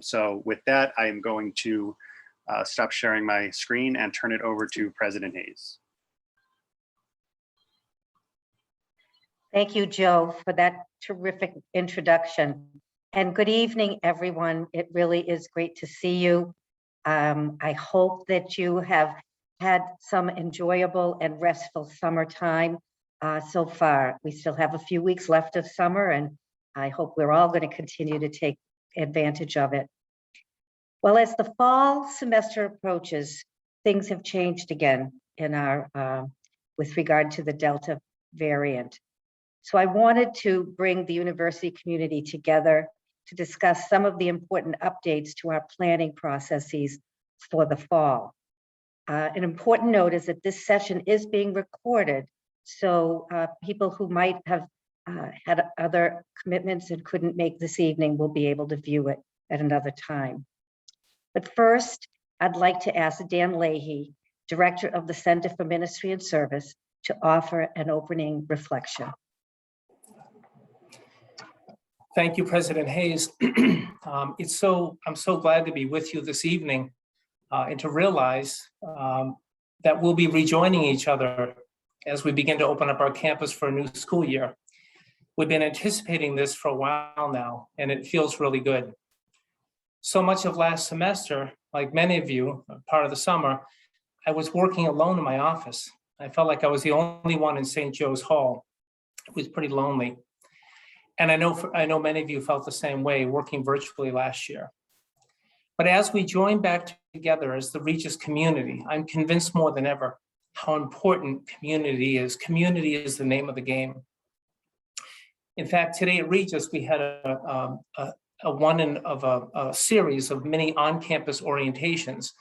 So with that, I am going to stop sharing my screen and turn it over to President Hayes. Thank you, Joe, for that terrific introduction. And good evening, everyone. It really is great to see you. I hope that you have had some enjoyable and restful summertime so far. We still have a few weeks left of summer, and I hope we're all going to continue to take advantage of it. Well, as the fall semester approaches, things have changed again in our with regard to the Delta variant. So I wanted to bring the university community together to discuss some of the important updates to our planning processes for the fall. An important note is that this session is being recorded, so people who might have had other commitments and couldn't make this evening will be able to view it at another time. But first, I'd like to ask Dan Leahy, Director of the Center for Ministry and Service, to offer an opening reflection. Thank you, President Hayes. I'm so glad to be with you this evening and to realize that we'll be rejoining each other as we begin to open up our campus for a new school year. We've been anticipating this for a while now, and it feels really good. So much of last semester, like many of you, part of the summer, I was working alone in my office. I felt like I was the only one in St. Joe's Hall. It was pretty lonely. And I know many of you felt the same way working virtually last year. But as we join back together as the Regis community, I'm convinced more than ever how important community is. Community is the name of the game. In fact, today at Regis, we had a series of many on-campus orientations.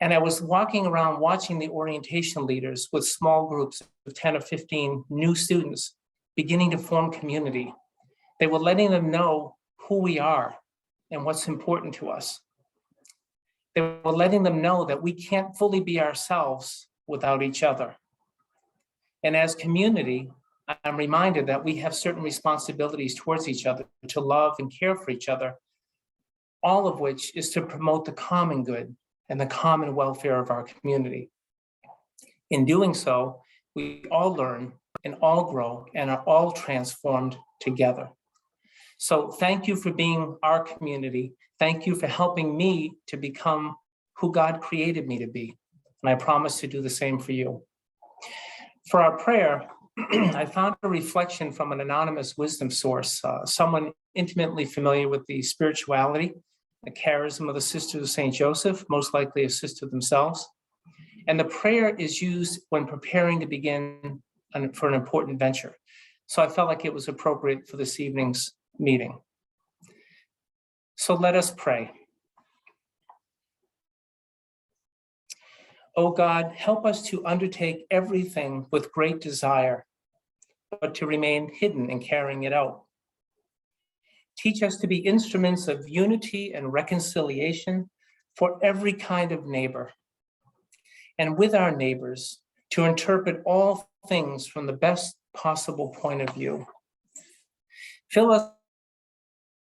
And I was walking around watching the orientation leaders with small groups of 10 or 15 new students beginning to form community. They were letting them know who we are and what's important to us. They were letting them know that we can't fully be ourselves without each other. And as community, I'm reminded that we have certain responsibilities towards each other to love and care for each other, all of which is to promote the common good and the common welfare of our community. In doing so, we all learn and all grow and are all transformed together. So thank you for being our community. Thank you for helping me to become who God created me to be. And I promise to do the same for you. For our prayer, I found a reflection from an anonymous wisdom source, someone intimately familiar with the spirituality, the charism of the Sisters of St. Joseph, most likely a sister themselves. And the prayer is used when preparing to begin for an important venture. So I felt like it was appropriate for this evening's meeting. So let us pray. Oh God, help us to undertake everything with great desire, but to remain hidden in carrying it out. Teach us to be instruments of unity and reconciliation for every kind of neighbor, and with our neighbors to interpret all things from the best possible point of view. Fill us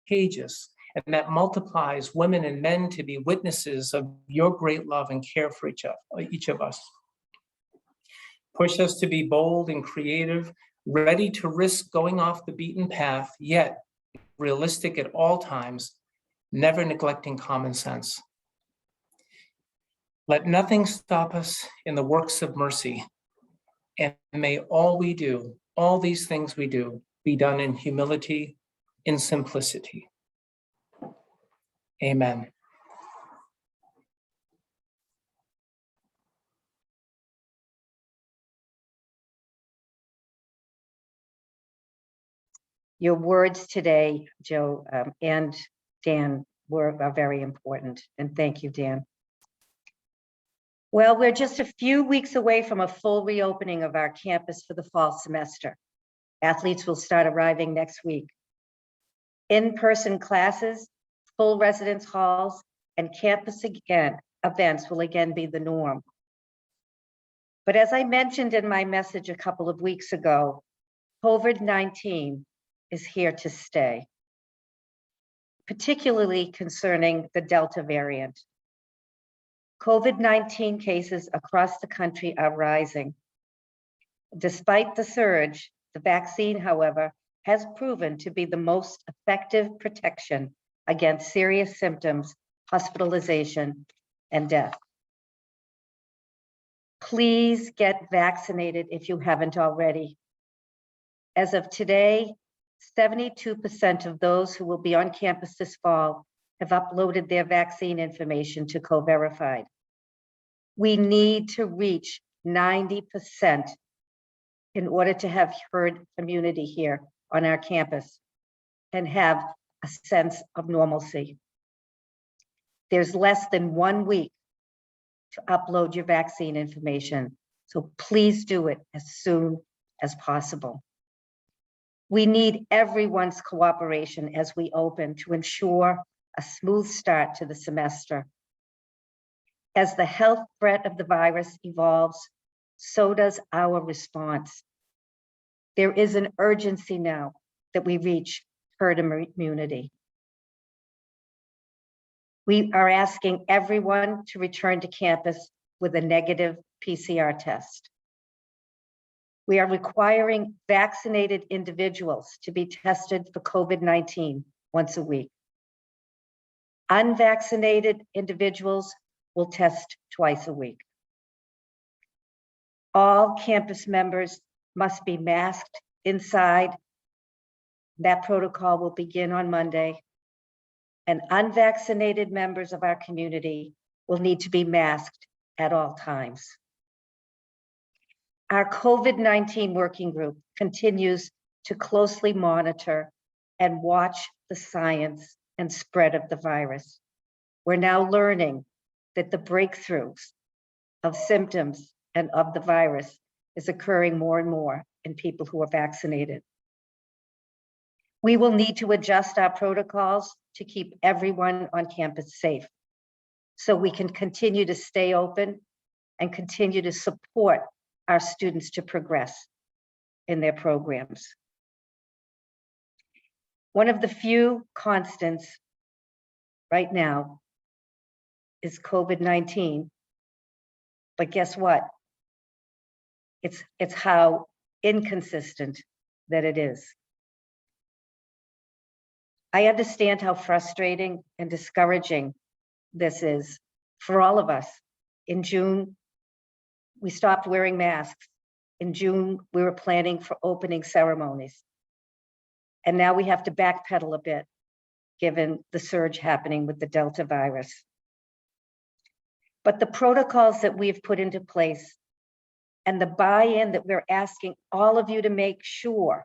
pages, and that multiplies women and men to be witnesses of your great love and care for each of us. Push us to be bold and creative, ready to risk going off the beaten path, yet realistic at all times, never neglecting common sense. Let nothing stop us in the works of mercy, and may all we do, all these things we do, be done in humility, in simplicity. Amen. Your words today, Joe, and Dan, are very important. And thank you, Dan. Well, we're just a few weeks away from a full reopening of our campus for the fall semester. Athletes will start arriving next week. In-person classes, full residence halls, and campus events will again be the norm. But as I mentioned in my message a couple of weeks ago, COVID-19 is here to stay. particularly concerning the Delta variant. COVID-19 cases across the country are rising. Despite the surge, the vaccine, however, has proven to be the most effective protection against serious symptoms, hospitalization, and death. Please get vaccinated if you haven't already. As of today, 72% of those who will be on campus this fall have uploaded their vaccine information to Co-Verified. We need to reach 90% in order to have herd immunity here on our campus and have a sense of normalcy. There's less than 1 week to upload your vaccine information, so please do it as soon as possible. We need everyone's cooperation as we open to ensure a smooth start to the semester. As the health threat of the virus evolves, so does our response. There is an urgency now that we reach herd immunity. We are asking everyone to return to campus with a negative PCR test. We are requiring vaccinated individuals to be tested for COVID-19 once a week. Unvaccinated individuals will test twice a week. All campus members must be masked inside. That protocol will begin on Monday. And unvaccinated members of our community will need to be masked at all times. Our COVID-19 working group continues to closely monitor and watch the science and spread of the virus. We're now learning that the breakthroughs of symptoms and of the virus is occurring more and more in people who are vaccinated. We will need to adjust our protocols to keep everyone on campus safe so we can continue to stay open and continue to support our students to progress in their programs. One of the few constants right now is COVID-19, but guess what? It's how inconsistent that it is. I understand how frustrating and discouraging this is for all of us. In June, we stopped wearing masks. In June, we were planning for opening ceremonies. And now we have to backpedal a bit, given the surge happening with the Delta virus. But the protocols that we've put into place and the buy-in that we're asking all of you to make sure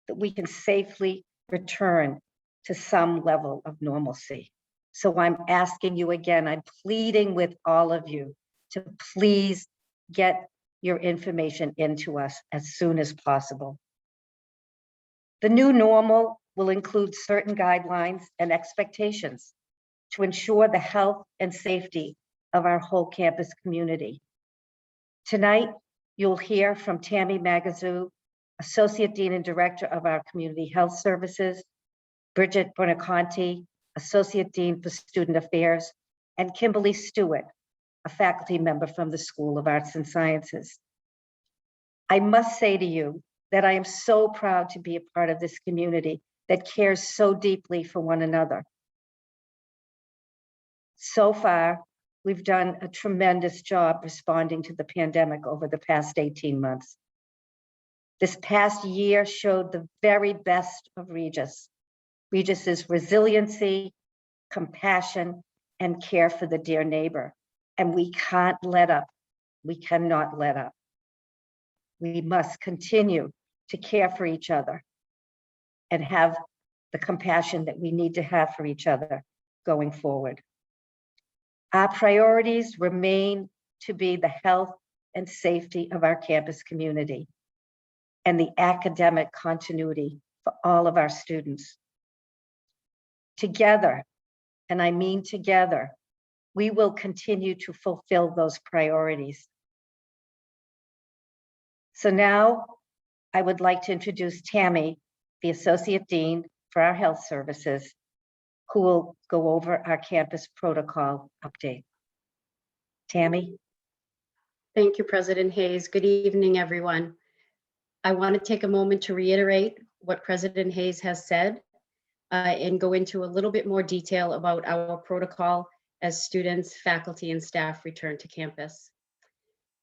that we can safely return to some level of normalcy. So I'm asking you again, I'm pleading with all of you to please get your information into us as soon as possible. The new normal will include certain guidelines and expectations to ensure the health and safety of our whole campus community. Tonight, you'll hear from Tammi Magazzu, Associate Dean and Director of our Community Health Services, Bridget Buoniconti, Associate Dean for Student Affairs, and Kimberly Stewart, a faculty member from the School of Arts and Sciences. I must say to you that I am so proud to be a part of this community that cares so deeply for one another. So far, we've done a tremendous job responding to the pandemic over the past 18 months. This past year showed the very best of Regis. Regis's resiliency, compassion, and care for the dear neighbor. And we can't let up. We cannot let up. We must continue to care for each other and have the compassion that we need to have for each other going forward. Our priorities remain to be the health and safety of our campus community and the academic continuity for all of our students. Together, and I mean together, we will continue to fulfill those priorities. So now I would like to introduce Tammi, the Associate Dean for our Health Services, who will go over our campus protocol update. Tammi? Thank you, President Hayes. Good evening, everyone. I want to take a moment to reiterate what President Hayes has said and go into a little bit more detail about our protocol as students, faculty, and staff return to campus.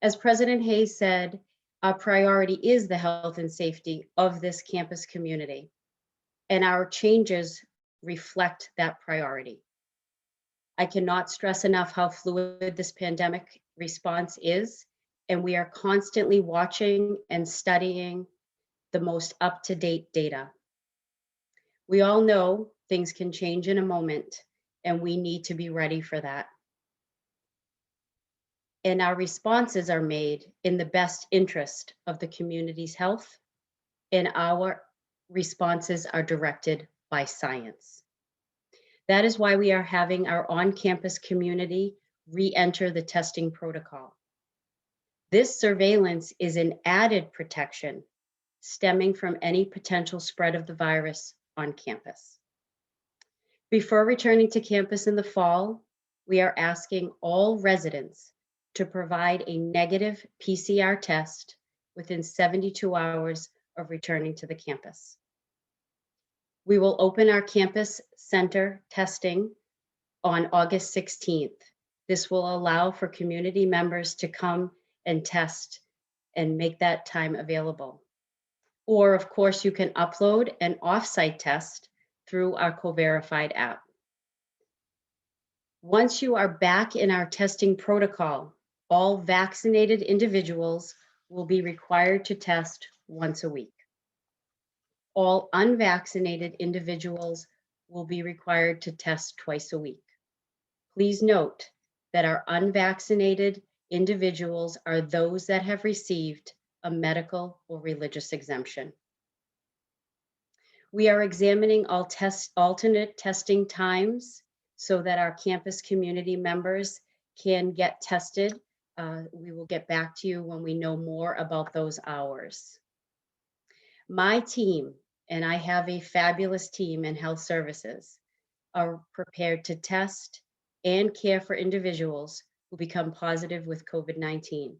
As President Hayes said, our priority is the health and safety of this campus community, and our changes reflect that priority. I cannot stress enough how fluid this pandemic response is, and we are constantly watching and studying the most up-to-date data. We all know things can change in a moment, and we need to be ready for that. And our responses are made in the best interest of the community's health, and our responses are directed by science. That is why we are having our on-campus community re-enter the testing protocol. This surveillance is an added protection stemming from any potential spread of the virus on campus. Before returning to campus in the fall, we are asking all residents to provide a negative PCR test within 72 hours of returning to the campus. We will open our campus center testing on August 16th. This will allow for community members to come and test and make that time available. Or of course, you can upload an offsite test through our Co-Verified app. Once you are back in our testing protocol, all vaccinated individuals will be required to test once a week. All unvaccinated individuals will be required to test twice a week. Please note that our unvaccinated individuals are those that have received a medical or religious exemption. We are examining alternate testing times so that our campus community members can get tested. We will get back to you when we know more about those hours. My team, and I have a fabulous team in health services, are prepared to test and care for individuals who become positive with COVID-19.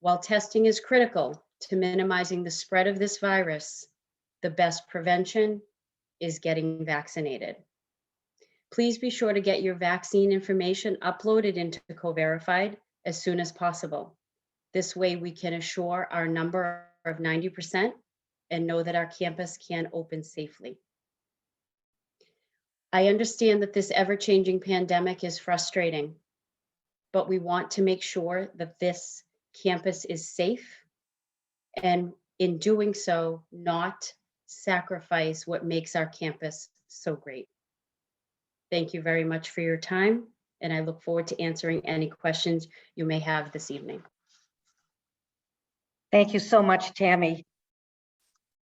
While testing is critical to minimizing the spread of this virus, the best prevention is getting vaccinated. Please be sure to get your vaccine information uploaded into Co-Verified as soon as possible. This way we can assure our number of 90% and know that our campus can open safely. I understand that this ever-changing pandemic is frustrating, but we want to make sure that this campus is safe, and in doing so, not sacrifice what makes our campus so great. Thank you very much for your time, and I look forward to answering any questions you may have this evening. Thank you so much, Tammi.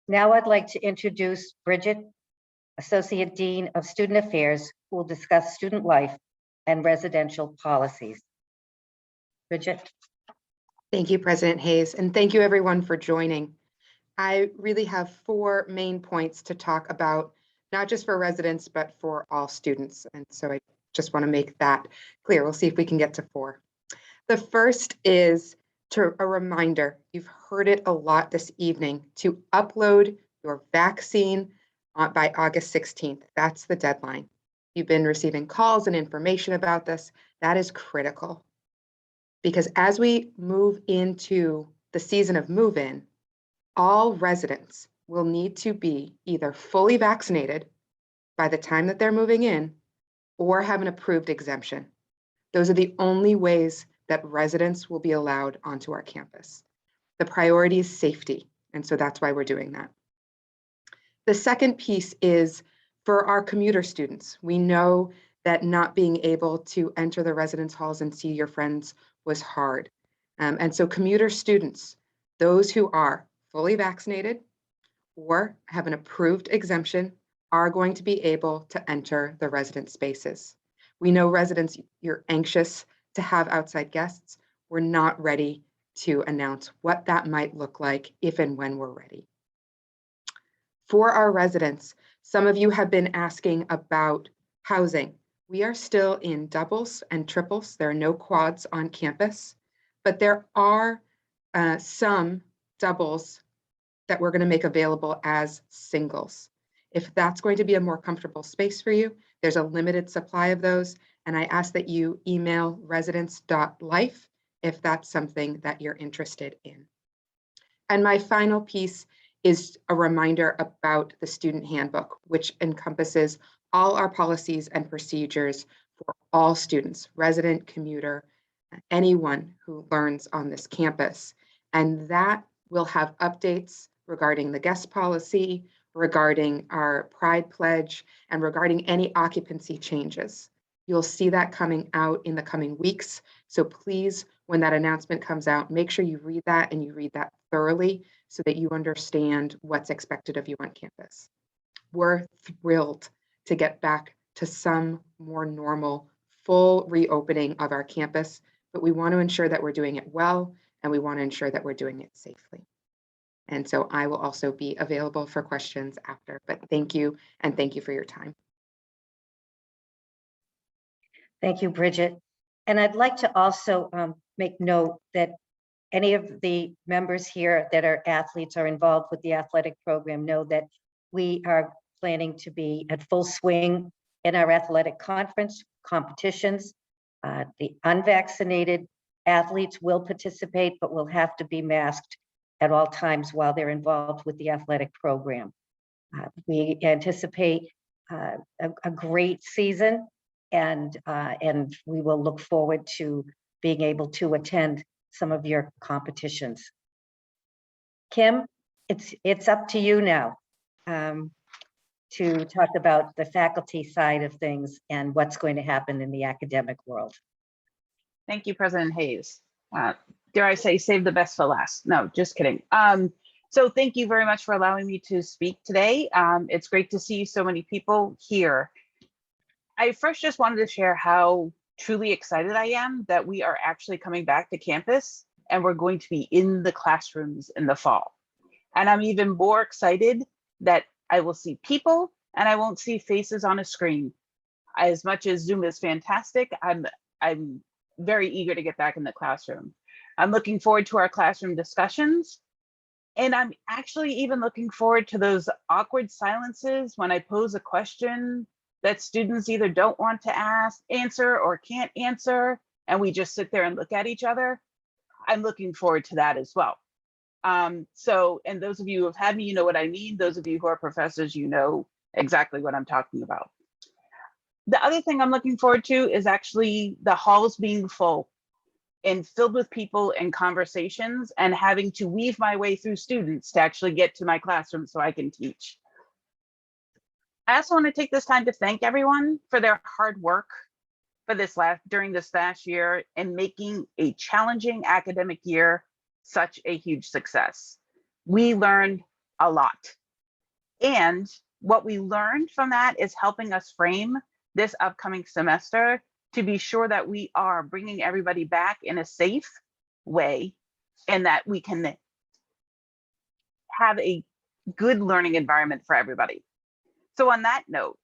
Now I'd like to introduce Bridget, Associate Dean of Student Affairs, who will discuss student life and residential policies. Bridget. Thank you, President Hayes, and thank you everyone for joining. I really have 4 main points to talk about, not just for residents, but for all students. And so I just want to make that clear. We'll see if we can get to 4. The first is a reminder, you've heard it a lot this evening, to upload your vaccine by August 16th. That's the deadline. You've been receiving calls and information about this. That is critical. Because as we move into the season of move-in, all residents will need to be either fully vaccinated by the time that they're moving in or have an approved exemption. Those are the only ways that residents will be allowed onto our campus. The priority is safety, and so that's why we're doing that. The second piece is for our commuter students. We know that not being able to enter the residence halls and see your friends was hard. And so commuter students, those who are fully vaccinated or have an approved exemption, are going to be able to enter the resident spaces. We know residents, you're anxious to have outside guests. We're not ready to announce what that might look like if and when we're ready. For our residents, Some of you have been asking about housing. We are still in doubles and triples. There are no quads on campus, but there are some doubles that we're going to make available as singles. If that's going to be a more comfortable space for you, there's a limited supply of those. And I ask that you email residence.life if that's something that you're interested in. And my final piece is a reminder about the student handbook, which encompasses all our policies and procedures for all students, resident, commuter, anyone who learns on this campus. And that will have updates regarding the guest policy, regarding our Pride Pledge, and regarding any occupancy changes. You'll see that coming out in the coming weeks. So please, when that announcement comes out, make sure you read that and you read that thoroughly so that you understand what's expected of you on campus. We're thrilled to get back to some more normal, full reopening of our campus, but we want to ensure that we're doing it well, and we want to ensure that we're doing it safely. And so I will also be available for questions after, but thank you, and thank you for your time. Thank you, Bridget. And I'd like to also make note that any of the members here that are athletes or involved with the athletic program know that we are planning to be at full swing in our athletic conference competitions. The unvaccinated athletes will participate, but will have to be masked at all times while they're involved with the athletic program. We anticipate a great season, and we will look forward to being able to attend some of your competitions. Kim, it's up to you now to talk about the faculty side of things and what's going to happen in the academic world. Thank you, President Hayes. Dare I say, save the best for last? No, just kidding. So thank you very much for allowing me to speak today. It's great to see so many people here. I first just wanted to share how truly excited I am that we are actually coming back to campus and we're going to be in the classrooms in the fall. And I'm even more excited that I will see people and I won't see faces on a screen. As much as Zoom is fantastic, I'm very eager to get back in the classroom. I'm looking forward to our classroom discussions. And I'm actually even looking forward to those awkward silences when I pose a question that students either don't want to answer or can't answer, and we just sit there and look at each other. I'm looking forward to that as well. And those of you who have had me, you know what I mean. Those of you who are professors, you know exactly what I'm talking about. The other thing I'm looking forward to is actually the halls being full and filled with people and conversations, and having to weave my way through students to actually get to my classroom so I can teach. I also want to take this time to thank everyone for their hard work for during this last year and making a challenging academic year such a huge success. We learned a lot. And what we learned from that is helping us frame this upcoming semester to be sure that we are bringing everybody back in a safe way and that we can have a good learning environment for everybody. So on that note,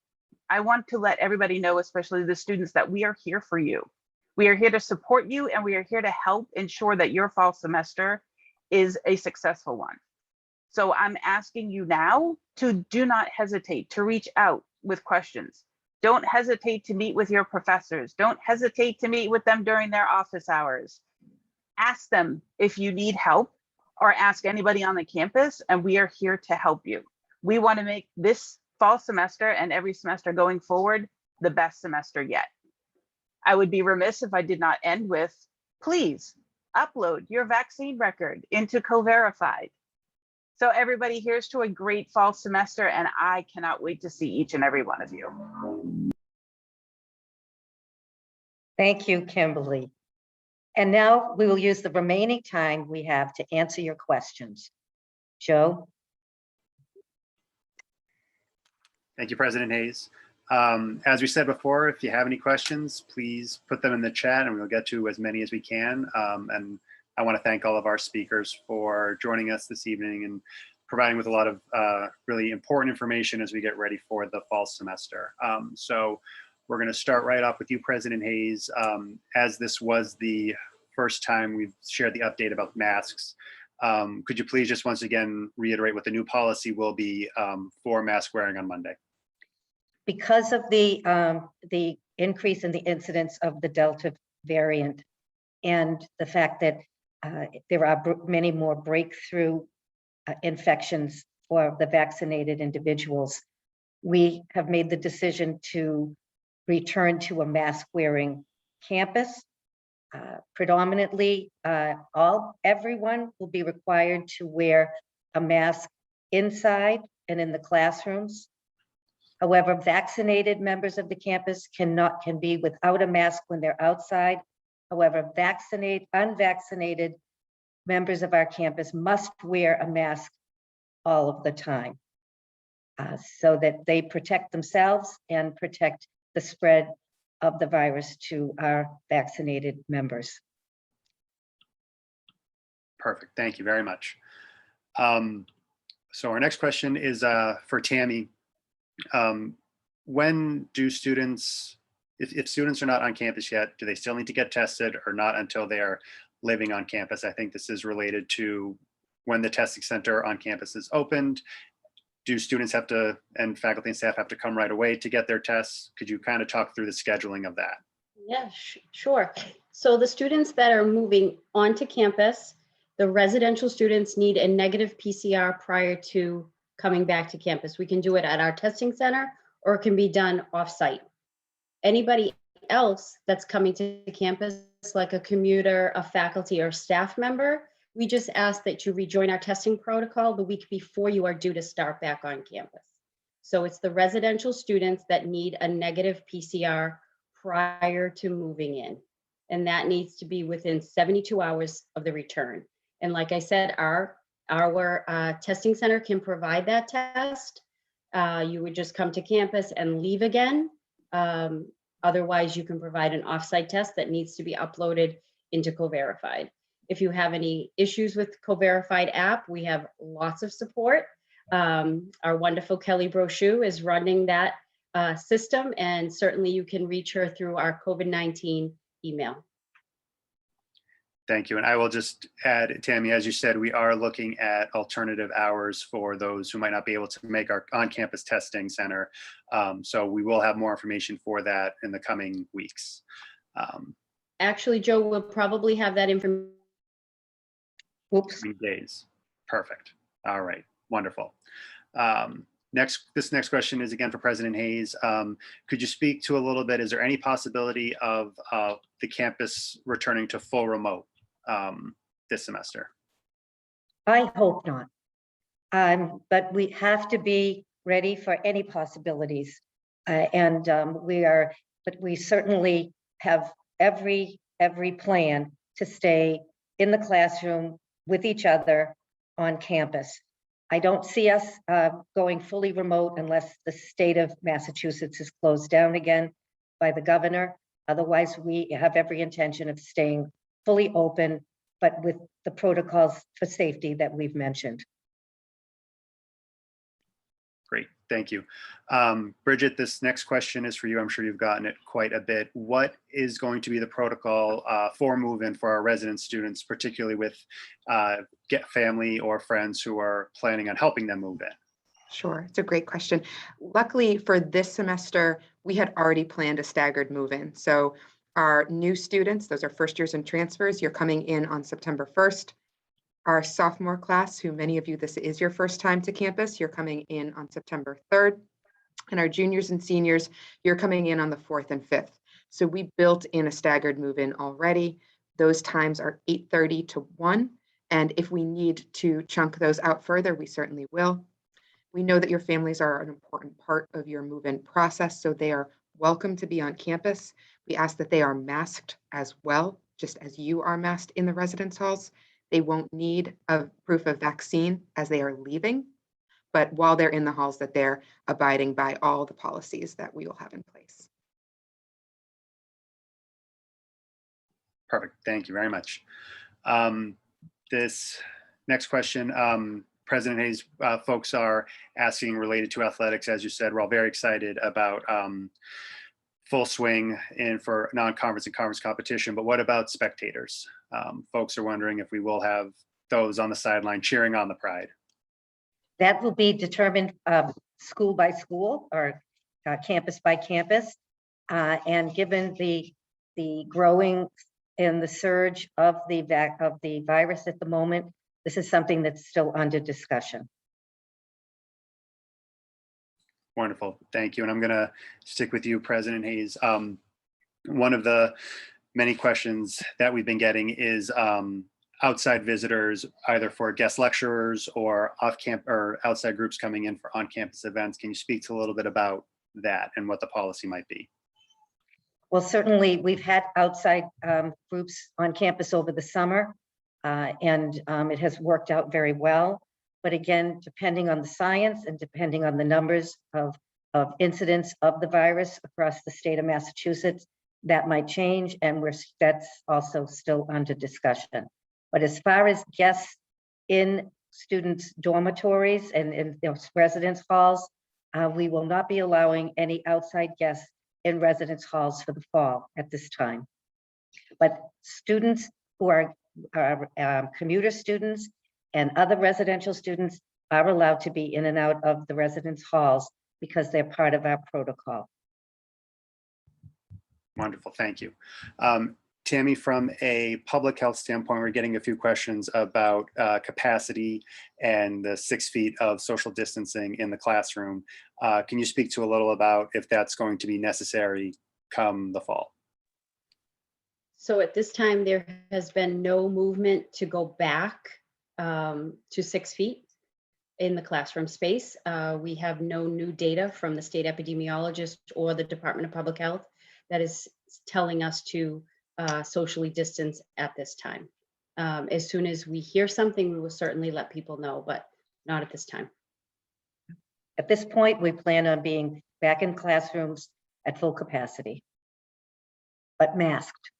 I want to let everybody know, especially the students, that we are here for you. We are here to support you, and we are here to help ensure that your fall semester is a successful one. So I'm asking you now to do not hesitate to reach out with questions. Don't hesitate to meet with your professors. Don't hesitate to meet with them during their office hours. Ask them if you need help, or ask anybody on the campus, and we are here to help you. We want to make this fall semester and every semester going forward the best semester yet. I would be remiss if I did not end with, please upload your vaccine record into Co-Verified. So everybody, here's to a great fall semester, and I cannot wait to see each and every one of you. Thank you, Kimberly. And now we will use the remaining time we have to answer your questions. Joe? Thank you, President Hayes. As we said before, if you have any questions, please put them in the chat and we'll get to as many as we can. And I want to thank all of our speakers for joining us this evening and providing with a lot of really important information as we get ready for the fall semester. So we're going to start right off with you, President Hayes. As this was the first time we've shared the update about masks, could you please just once again reiterate what the new policy will be for mask wearing on Monday? Because of the increase in the incidence of the Delta variant and the fact that there are many more breakthrough infections for the vaccinated individuals, we have made the decision to return to a mask-wearing campus. Predominantly, everyone will be required to wear a mask inside and in the classrooms. However, vaccinated members of the campus can be without a mask when they're outside. However, unvaccinated members of our campus must wear a mask all of the time so that they protect themselves and protect the spread of the virus to our vaccinated members. Perfect. Thank you very much. So our next question is for Tammi. When do students, if students are not on campus yet, do they still need to get tested or not until they are living on campus? I think this is related to when the testing center on campus is opened. Do students have to, and faculty and staff have to come right away to get their tests? Could you kind of talk through the scheduling of that? Yeah, sure. So the students that are moving onto campus, the residential students need a negative PCR prior to coming back to campus. We can do it at our testing center or it can be done off-site. Anybody else that's coming to campus, like a commuter, a faculty or staff member, we just ask that you rejoin our testing protocol the week before you are due to start back on campus. So it's the residential students that need a negative PCR prior to moving in. And that needs to be within 72 hours of the return. And like I said, our testing center can provide that test. You would just come to campus and leave again. Otherwise, you can provide an offsite test that needs to be uploaded into Co-Verified. If you have any issues with Co-Verified app, we have lots of support. Our wonderful Kelly Brochu is running that system, and certainly you can reach her through our COVID-19 email. Thank you. And I will just add, Tammi, as you said, we are looking at alternative hours for those who might not be able to make our on-campus testing center. So we will have more information for that in the coming weeks. Actually, Joe will probably have that information. Oops. Days. Perfect. All right. Wonderful. This next question is again for President Hayes. Could you speak to a little bit, is there any possibility of the campus returning to full remote this semester? I hope not. But we have to be ready for any possibilities. But we certainly have every plan to stay in the classroom with each other on campus. I don't see us going fully remote unless the state of Massachusetts is closed down again by the governor. Otherwise, we have every intention of staying fully open, but with the protocols for safety that we've mentioned. Great, thank you. Bridget, this next question is for you. I'm sure you've gotten it quite a bit. What is going to be the protocol for move-in for our resident students, particularly with family or friends who are planning on helping them move in? Sure, it's a great question. Luckily for this semester, we had already planned a staggered move-in. So our new students, those are first years and transfers, you're coming in on September 1st. Our sophomore class, who many of you, this is your first time to campus, you're coming in on September 3rd. And our juniors and seniors, you're coming in on the 4th and 5th. So we built in a staggered move-in already. Those times are 8:30 to 1. And if we need to chunk those out further, we certainly will. We know that your families are an important part of your move-in process, so they are welcome to be on campus. We ask that they are masked as well, just as you are masked in the residence halls. They won't need a proof of vaccine as they are leaving, but while they're in the halls, that they're abiding by all the policies that we will have in place. Perfect. Thank you very much. This next question, President Hayes, folks are asking related to athletics. As you said, we're all very excited about full swing and for non-conference and conference competition, but what about spectators? Folks are wondering if we will have those on the sideline cheering on the Pride. That will be determined school by school or campus by campus. And given the growing and the surge of the virus at the moment, this is something that's still under discussion. Wonderful, thank you. And I'm gonna stick with you, President Hayes. One of the many questions that we've been getting is outside visitors, either for guest lecturers or off-camp or outside groups coming in for on-campus events. Can you speak to a little bit about that and what the policy might be? Well, certainly we've had outside groups on campus over the summer and it has worked out very well. But again, depending on the science and depending on the numbers of incidents of the virus across the state of Massachusetts, that might change, and that's also still under discussion. But as far as guests in students' dormitories and in residence halls, we will not be allowing any outside guests in residence halls for the fall at this time. But students who are commuter students and other residential students are allowed to be in and out of the residence halls because they're part of our protocol. Wonderful, thank you. Tammi, from a public health standpoint, we're getting a few questions about capacity and the 6 feet of social distancing in the classroom. Can you speak to a little about if that's going to be necessary come the fall? So at this time, there has been no movement to go back to 6 feet in the classroom space. We have no new data from the state epidemiologist or the Department of Public Health that is telling us to socially distance at this time. As soon as we hear something, we will certainly let people know, but not at this time. At this point, we plan on being back in classrooms at full capacity, but masked.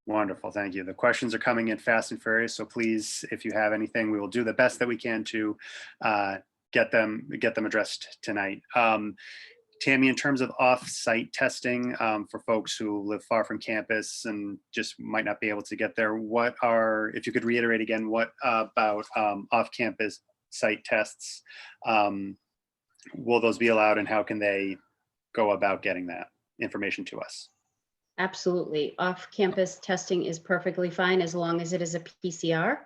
Wonderful, thank you. The questions are coming in fast and furious, so please, if you have anything, we will do the best that we can to get them addressed tonight. Tammi, in terms of off-site testing for folks who live far from campus and just might not be able to get there, if you could reiterate again, what about off-campus site tests? Will those be allowed and how can they go about getting that information to us? Absolutely. Off-campus testing is perfectly fine as long as it is a PCR.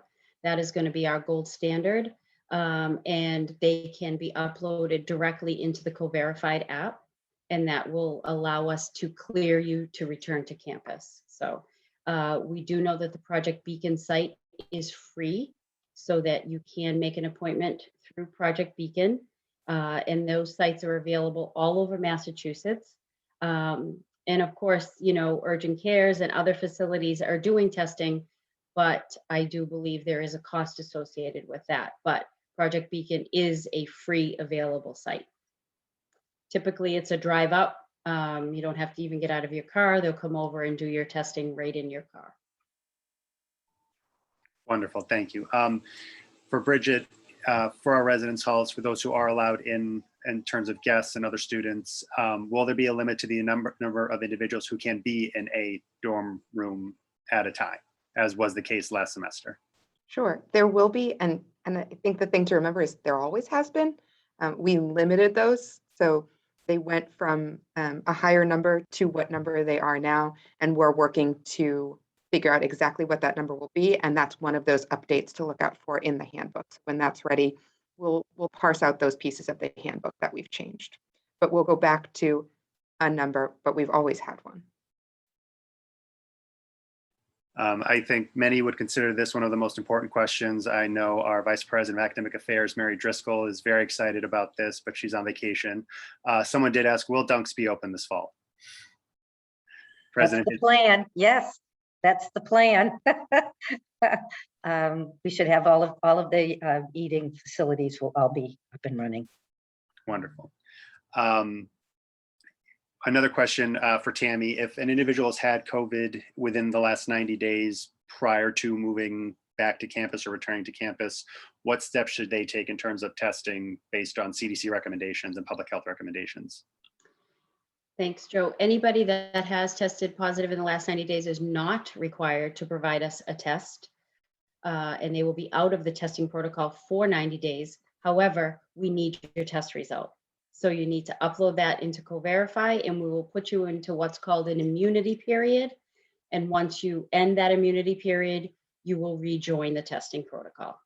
That is going to be our gold standard. And they can be uploaded directly into the Co-Verified app, and that will allow us to clear you to return to campus. So we do know that the Project Beacon site is free so that you can make an appointment through Project Beacon. And those sites are available all over Massachusetts. And of course, urgent cares and other facilities are doing testing, but I do believe there is a cost associated with that. But Project Beacon is a free available site. Typically, it's a drive up. You don't have to even get out of your car. They'll come over and do your testing right in your car. Wonderful, thank you. For Bridget, for our residence halls, for those who are allowed in terms of guests and other students, will there be a limit to the number of individuals who can be in a dorm room at a time, as was the case last semester? Sure, there will be, and I think the thing to remember is there always has been. We limited those, so they went from a higher number to what number they are now, and we're working to figure out exactly what that number will be, and that's one of those updates to look out for in the handbooks. When that's ready, we'll parse out those pieces of the handbook that we've changed, but we'll go back to a number, but we've always had one. I think many would consider this one of the most important questions. I know our Vice President of Academic Affairs, Mary Driscoll, is very excited about this, but she's on vacation. Someone did ask, will Dunks be open this fall? President, that's the plan. Yes, that's the plan. We should have all of the eating facilities will all be up and running. Wonderful. Another question for Tammi. If an individual has had COVID within the last 90 days prior to moving back to campus or returning to campus, what steps should they take in terms of testing based on CDC recommendations and public health recommendations? Thanks, Joe. Anybody that has tested positive in the last 90 days is not required to provide us a test, and they will be out of the testing protocol for 90 days. However, we need your test result. So you need to upload that into Co-Verify, and we will put you into what's called an immunity period. And once you end that immunity period, you will rejoin the testing protocol.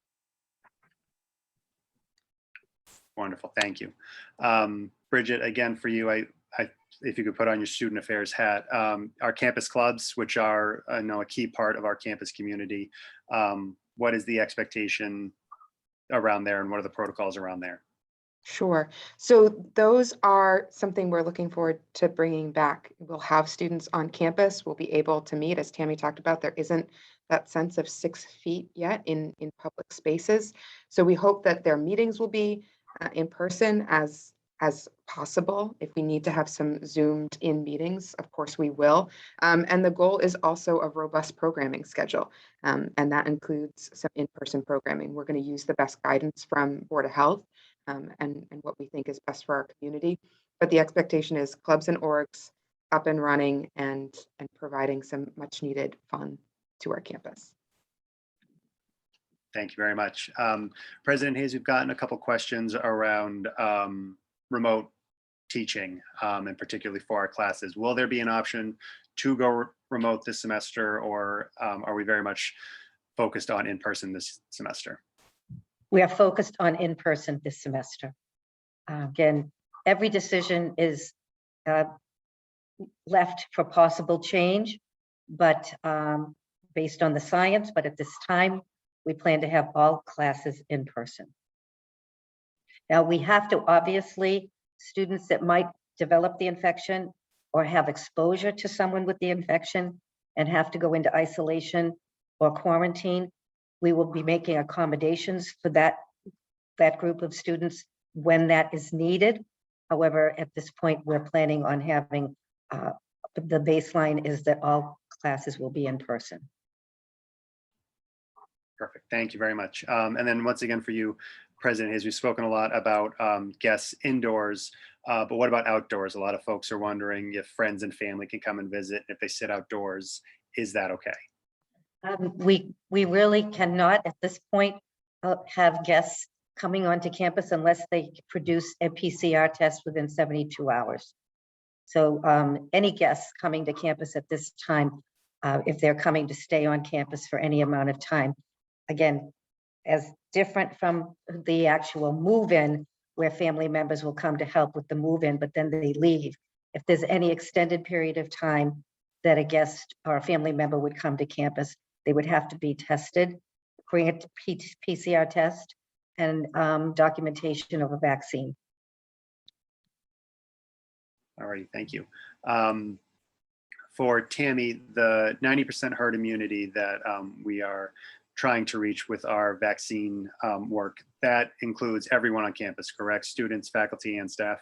Wonderful, thank you. Bridget, again, for you, if you could put on your student affairs hat, our campus clubs, which are I know a key part of our campus community, what is the expectation around there and what are the protocols around there? Sure. So those are something we're looking forward to bringing back. We'll have students on campus. We'll be able to meet, as Tammi talked about. There isn't that sense of 6 feet yet in public spaces. So we hope that their meetings will be in person as possible. If we need to have some zoomed in meetings, of course we will. And the goal is also a robust programming schedule. And that includes some in-person programming. We're going to use the best guidance from Board of Health and what we think is best for our community. But the expectation is clubs and orgs up and running and providing some much needed fun to our campus. Thank you very much. President Hayes, we've gotten a couple questions around remote teaching, and particularly for our classes. Will there be an option to go remote this semester, or are we very much focused on in-person this semester? We are focused on in-person this semester. Again, every decision is left for possible change, but based on the science, but at this time, we plan to have all classes in person. Now, we have to, obviously, students that might develop the infection or have exposure to someone with the infection and have to go into isolation or quarantine, we will be making accommodations for that group of students when that is needed. However, at this point, we're planning on having, the baseline is that all classes will be in person. Perfect. Thank you very much. And then once again for you, President Hayes, we've spoken a lot about guests indoors, but what about outdoors? A lot of folks are wondering if friends and family can come and visit. If they sit outdoors, is that okay? We really cannot at this point have guests coming onto campus unless they produce a PCR test within 72 hours. So any guests coming to campus at this time, if they're coming to stay on campus for any amount of time, again, as different from the actual move-in where family members will come to help with the move-in, but then they leave. If there's any extended period of time that a guest or a family member would come to campus, they would have to be tested, bring a PCR test, and documentation of a vaccine. All right, thank you. For Tammi, the 90% herd immunity that we are trying to reach with our vaccine work, that includes everyone on campus, correct? Students, faculty, and staff?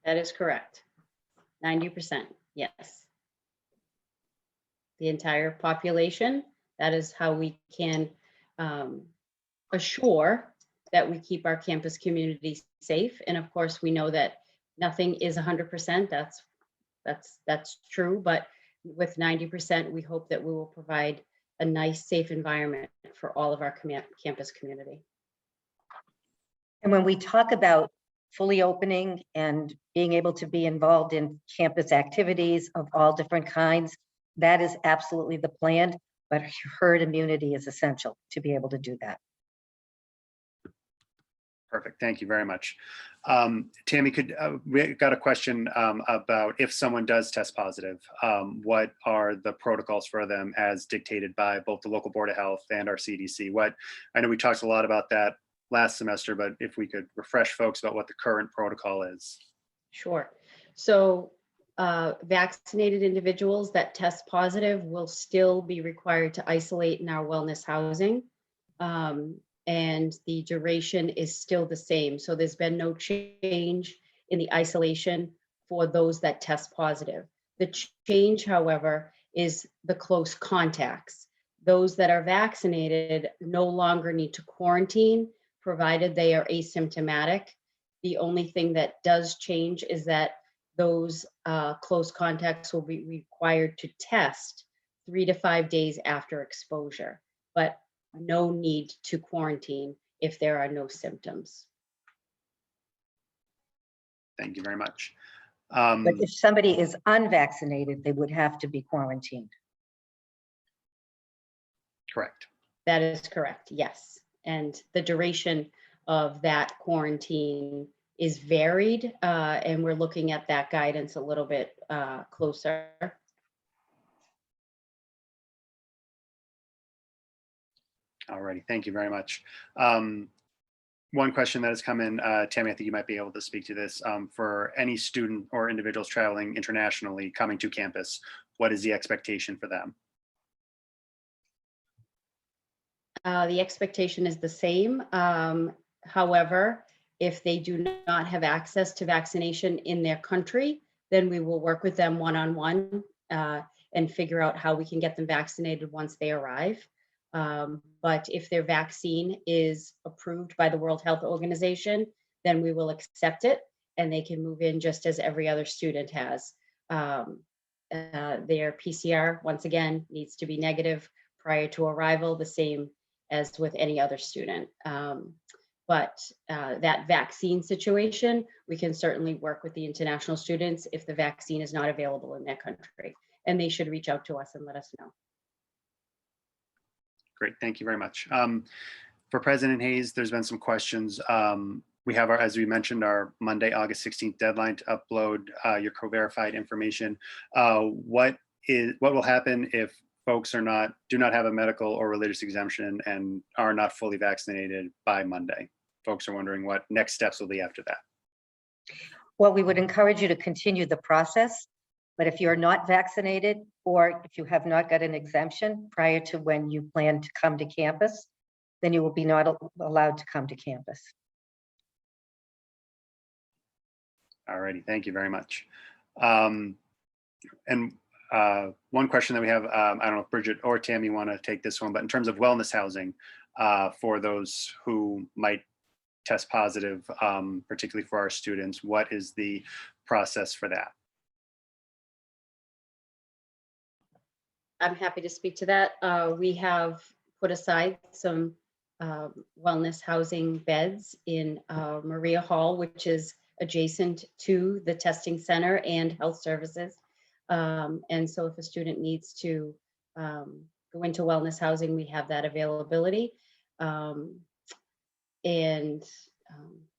That is correct. 90%, yes. The entire population. That is how we can assure that we keep our campus community safe. And of course, we know that nothing is 100%. That's true. But with 90%, we hope that we will provide a nice, safe environment for all of our campus community. And when we talk about fully opening and being able to be involved in campus activities of all different kinds, that is absolutely the plan, but herd immunity is essential to be able to do that. Perfect. Thank you very much. Tammi, we got a question about if someone does test positive, what are the protocols for them as dictated by both the local Board of Health and our CDC? I know we talked a lot about that last semester, but if we could refresh folks about what the current protocol is. Sure. So vaccinated individuals that test positive will still be required to isolate in our wellness housing. And the duration is still the same. So there's been no change in the isolation for those that test positive. The change, however, is the close contacts. Those that are vaccinated no longer need to quarantine, provided they are asymptomatic. The only thing that does change is that those close contacts will be required to test 3 to 5 days after exposure, but no need to quarantine if there are no symptoms. Thank you very much. But if somebody is unvaccinated, they would have to be quarantined. Correct. That is correct, yes. And the duration of that quarantine is varied, and we're looking at that guidance a little bit closer. All righty, thank you very much. One question that has come in, Tammi, I think you might be able to speak to this. For any student or individuals traveling internationally coming to campus, what is the expectation for them? The expectation is the same. However, if they do not have access to vaccination in their country, then we will work with them one-on-one and figure out how we can get them vaccinated once they arrive. But if their vaccine is approved by the World Health Organization, then we will accept it and they can move in just as every other student has. Their PCR, once again, needs to be negative prior to arrival, the same as with any other student. But that vaccine situation, we can certainly work with the international students if the vaccine is not available in their country. And they should reach out to us and let us know. Great, thank you very much. For President Hayes, there's been some questions. We have, as we mentioned, our Monday, August 16th deadline to upload your co-verified information. What will happen if folks do not have a medical or religious exemption and are not fully vaccinated by Monday? Folks are wondering what next steps will be after that. Well, we would encourage you to continue the process, but if you're not vaccinated or if you have not got an exemption prior to when you plan to come to campus, then you will be not allowed to come to campus. All righty, thank you very much. And one question that we have, I don't know if Bridget or Tammi want to take this one, but in terms of wellness housing for those who might test positive, particularly for our students, what is the process for that? I'm happy to speak to that. We have put aside some wellness housing beds in Maria Hall, which is adjacent to the testing center and health services. And so if a student needs to go into wellness housing, we have that availability.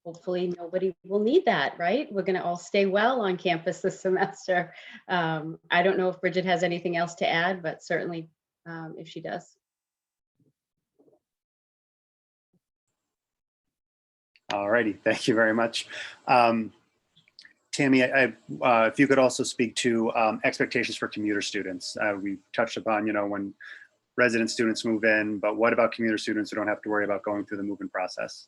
Hopefully nobody will need that, right? We're going to all stay well on campus this semester. I don't know if Bridget has anything else to add, but certainly if she does. All righty, thank you very much. Tammi, if you could also speak to expectations for commuter students. We touched upon, when resident students move in, but what about commuter students who don't have to worry about going through the move-in process?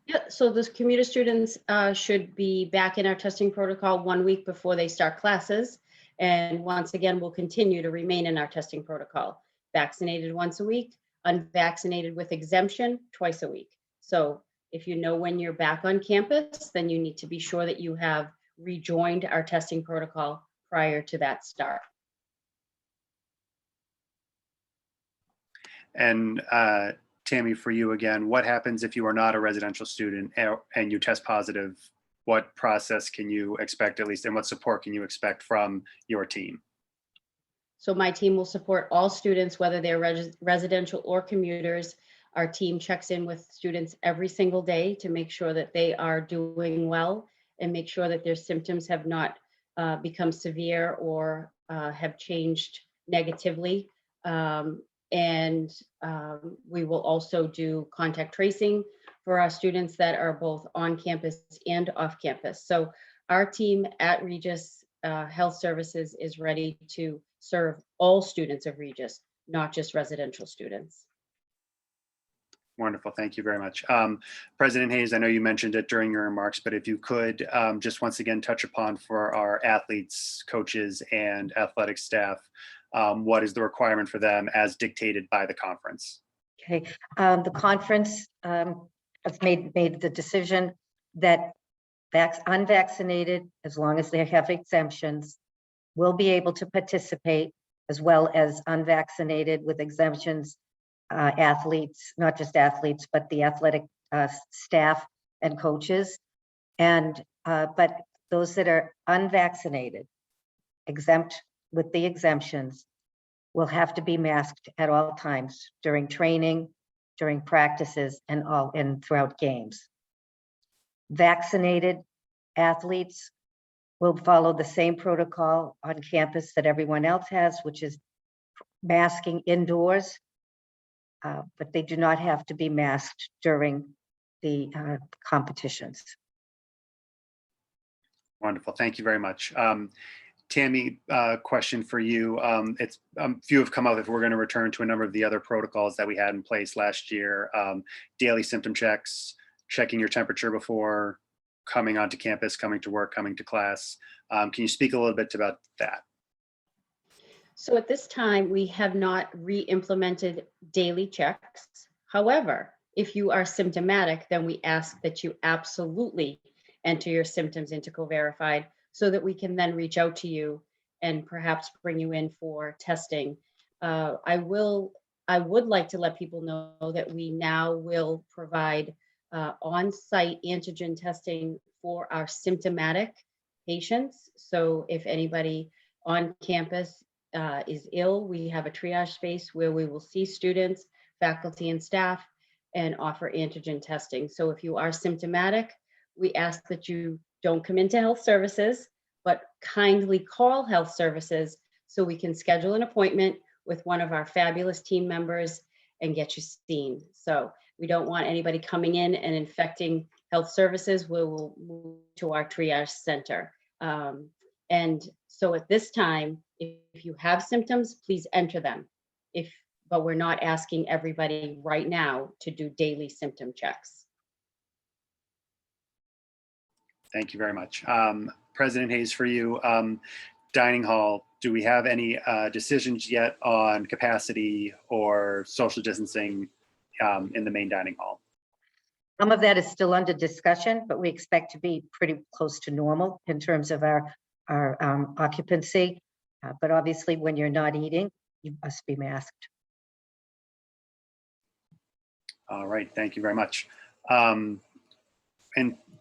Yeah, so those commuter students should be back in our testing protocol 1 week before they start classes. And once again, we'll continue to remain in our testing protocol. Vaccinated once a week, unvaccinated with exemption twice a week. So if you know when you're back on campus, then you need to be sure that you have rejoined our testing protocol prior to that start. And Tammi, for you again, what happens if you are not a residential student and you test positive? What process can you expect, at least, and what support can you expect from your team? So my team will support all students, whether they're residential or commuters. Our team checks in with students every single day to make sure that they are doing well and make sure that their symptoms have not become severe or have changed negatively. We will also do contact tracing for our students that are both on campus and off campus. So our team at Regis Health Services is ready to serve all students of Regis, not just residential students. Wonderful. Thank you very much. President Hayes, I know you mentioned it during your remarks, but if you could just once again touch upon for our athletes, coaches, and athletic staff, what is the requirement for them as dictated by the conference? Okay, the conference has made the decision that unvaccinated, as long as they have exemptions, will be able to participate, as well as unvaccinated with exemptions, athletes, not just athletes, but the athletic staff and coaches. And but those that are unvaccinated, exempt with the exemptions, will have to be masked at all times during training, during practices, and throughout games. Vaccinated athletes will follow the same protocol on campus that everyone else has, which is masking indoors, but they do not have to be masked during the competitions. Wonderful. Thank you very much. Tammi, question for you. It's few have come up if we're going to return to a number of the other protocols that we had in place last year. Daily symptom checks, checking your temperature before coming onto campus, coming to work, coming to class. Can you speak a little bit about that? So at this time, we have not re-implemented daily checks. However, if you are symptomatic, then we ask that you absolutely enter your symptoms into Co-Verified so that we can then reach out to you and perhaps bring you in for testing. I would like to let people know that we now will provide on-site antigen testing for our symptomatic patients. So if anybody on campus is ill, we have a triage space where we will see students, faculty, and staff and offer antigen testing. So if you are symptomatic, we ask that you don't come into health services, but kindly call health services so we can schedule an appointment with one of our fabulous team members and get you seen. So we don't want anybody coming in and infecting health services. We will move to our triage center. And so at this time, if you have symptoms, please enter them. But we're not asking everybody right now to do daily symptom checks. Thank you very much. President Hayes, for you, dining hall, do we have any decisions yet on capacity or social distancing in the main dining hall? Some of that is still under discussion, but we expect to be pretty close to normal in terms of our occupancy. But obviously, when you're not eating, you must be masked. All right, thank you very much. And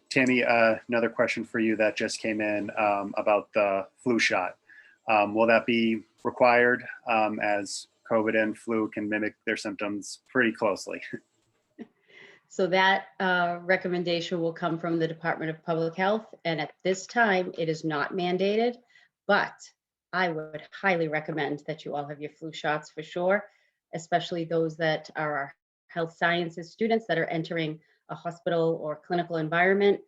Tammi, another question for you that just came in about the flu shot. Will that be required as COVID and flu can mimic their symptoms pretty closely? So that recommendation will come from the Department of Public Health. And at this time, it is not mandated, but I would highly recommend that you all have your flu shots for sure, especially those that are our health sciences students that are entering a hospital or clinical environment.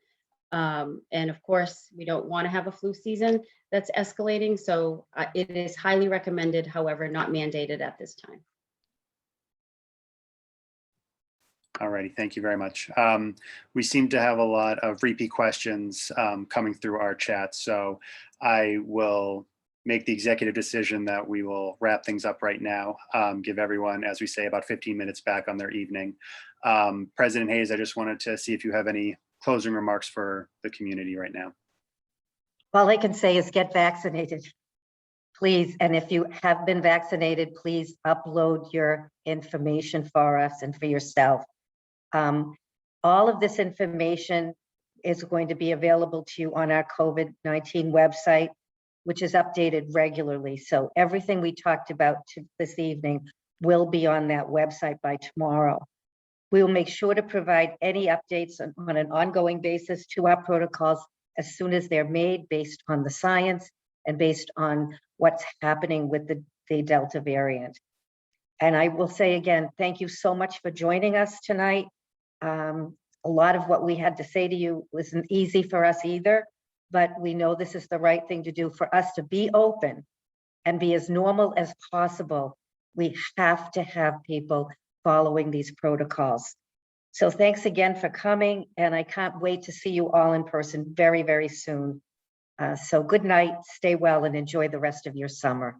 And of course, we don't want to have a flu season that's escalating. So it is highly recommended, however, not mandated at this time. All righty, thank you very much. We seem to have a lot of repeat questions coming through our chat, so I will make the executive decision that we will wrap things up right now, give everyone, as we say, about 15 minutes back on their evening. President Hayes, I just wanted to see if you have any closing remarks for the community right now. All I can say is get vaccinated, please. And if you have been vaccinated, please upload your information for us and for yourself. All of this information is going to be available to you on our COVID-19 website, which is updated regularly. So everything we talked about this evening will be on that website by tomorrow. We will make sure to provide any updates on an ongoing basis to our protocols as soon as they're made, based on the science and based on what's happening with the Delta variant. And I will say again, thank you so much for joining us tonight. A lot of what we had to say to you wasn't easy for us either, but we know this is the right thing to do for us to be open and be as normal as possible. We have to have people following these protocols. So thanks again for coming, and I can't wait to see you all in person very, very soon. So good night, stay well, and enjoy the rest of your summer.